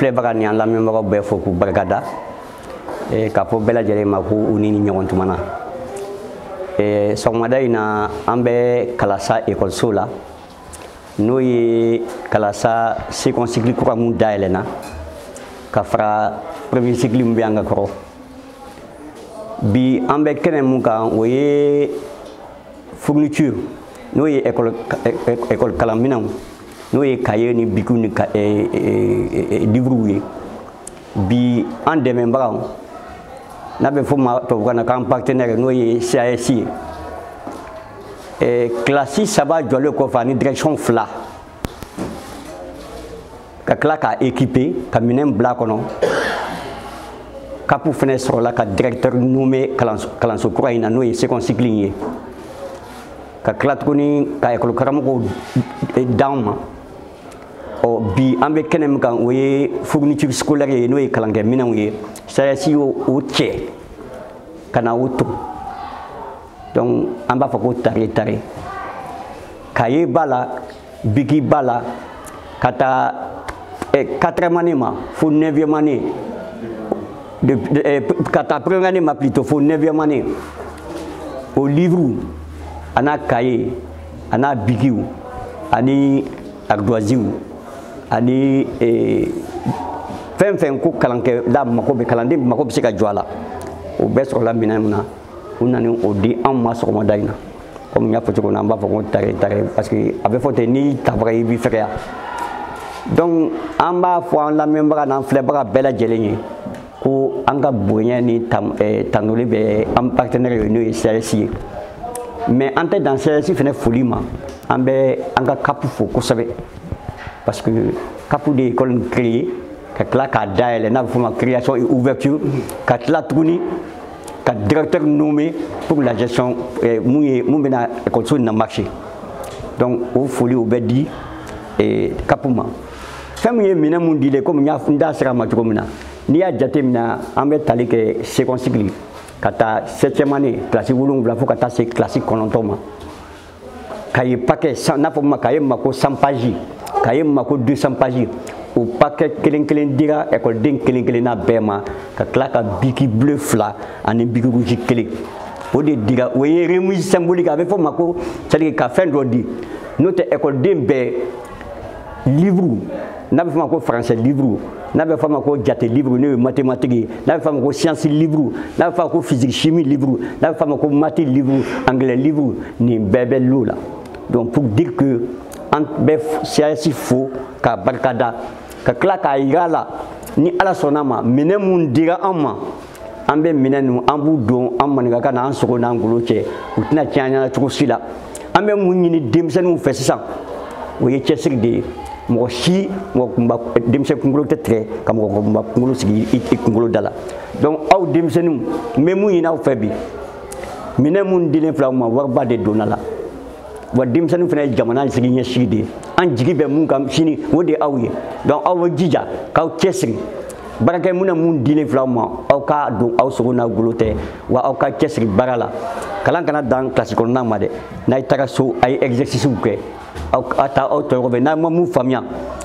filɛbaga ni an lamɛnbagaw bɛɛ fo k'u barikada k'a fɔ bɛɛ lajɛlen ma ko u ni ɲɔgɔn tuma na sɔgɔmada in na an bɛ Kalasa ekɔliso la n'o ye Kalasa second cycle kura mun dayɛlɛnna ka fara premier cycle mun bɛ an ka kɔrɔ bi an bɛ kɛnɛ mun kan o ye fourniture n'o ye école kalanminɛnw n'o ye cahier ni bic ni livre ye bi an dɛmɛbagaw n'a bɛ fɔ ma tubabukan na k'an partenaire n'o ye CAS ye classe saba jɔlen kɔfɛ ani direction fila ka tila k'a équiper ka minɛn bila kɔnɔ CAP fɛnɛ sɔrɔla ka directeur nommé kalanso kura in na n'o ye second cycle ye ka tila tuguni ka école karamɔgɔw d'an ma bi an bɛ kɛnɛ min kan o ye fourniture scolaire ye n'o ye kalankɛminɛnw ye CAS y'o cɛ ka na o to donc an b'a fɔ ko tare cahier b'a la bic b'a la ka taa 4e année ma fo 9e année ka taa première année ma plutôt fo 9e année o livre ana cahier ana bic ani ardoisiw ani fɛn ko kalankɛ da mako bɛ kalanden mako bɛ se ka jɔ a la o bɛɛ sɔrɔla minɛn min na u nana o di anw ma sɔgɔmada in na komi n y'a fɔ cogo min na an b'a fɔ ko tare parce que a bɛ fɔ ten n'i tabaga i b'i fɛgɛya donc an b'a fɔ an lamɛnbaga n'an filɛbaga bɛɛ lajɛlen ye ko an ka bonya ni tanuli bɛ an partenaire ye n'o ye CAS ye mais an tɛ dan CAS fɛnɛ foli ma an bɛ an ka CAP fo kosɛbɛ parce que CAP de école créée ka tila k'a dayɛlɛ n'a bɛ fɔ o ma création et ouverture ka tila tuguni ka directeur nommé pour la gestion mun bɛna écoliso na marché donc o foli o bɛ di CAP ma fɛn min ye minɛn mun dilen komi n da sera ma cogo min na n'i y'a jateminɛ an bɛ tali kɛ second cycle ka taa 7e année classe 7 fo ka taa se classe 9 ma cahier paquet n'a fɔ o ma cahier ma ko 100 pages cahier ma ko 200 pages o paquet kelen dira écoleden kelen na bɛɛ ma ka tila ka bic bleu fila ani bic rouge kelen o de dira o ye remise symbolique a bɛ fɔ o ma ko c'est-à-dire ka fɛn dɔ di n'o tɛ écoleden bɛɛ livre n'a bɛ fɔ o ma ko français livre n'a bɛ fɔ o ma ko jate livre n'o ye mathématique ye n'a bɛ fɔ o ma ko science livre n'a bɛ fɔ o ma ko physique chimie livre n'a bɛ fɔ o ma ko maths livre anglais livre nin bɛɛ bɛ l'o la donc pour dire que an bɛ CAS fo ka barikada ka tila k'a yira la ni ala sɔnna ma minɛn mun dira an ma an bɛ minɛn ninnu an b'u don an maninkakan na an sogo n'an golo cɛ u tɛna tiɲɛ an ɲɛna cogo si la an bɛ mun ɲini denmisɛnninw fɛ sisan o ye cɛsiri de ye mɔgɔ si denmisɛn kunkolo tɛ tigɛ ka mɔgɔkɔrɔba kunkolo sigi i kunkolo da la donc aw denmisɛnninw n bɛ mun ɲini aw fɛ bi minɛn mun dilen filɛ aw ma wariba de donna la wa denmisɛnninw fana ye jamana sigi ɲɛsigi de ye an jigi bɛ mun kan sini o de aw ye donc aw bɛ jija k'aw cɛsiri baarakɛ minɛn mun dilen filɛ aw ma aw k'a don aw sogo n'a golo tɛ wa aw ka cɛsiri baara la kalan kana dan kilasi kɔnɔna ma dɛ n'a ye taga so a ye exercices kɛ aw taa aw tɔɲɔgɔn fɛ n'a ma mun faamuya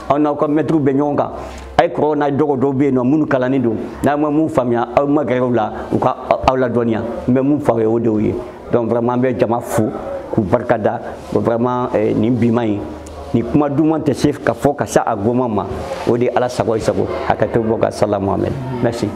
aw n'aw ka maîtres bɛ ɲɔgɔn kan a ye kɔrɔ n'a dɔgɔ dɔw bɛ yen nɔ minnu kalannen don n'a ma mun faamuya aw ma gɛrɛ u la u ka aw ladɔnniya n bɛ mun fɔ aw ye o de y'o ye donc vraiment an bɛ jama fo k'u barikada vraiment nin bima in ni kuma duman tɛ se ka fɔ ka se a goman ma o de ala sago i sago hakɛto bɔ ka sala Muhamɛd merci.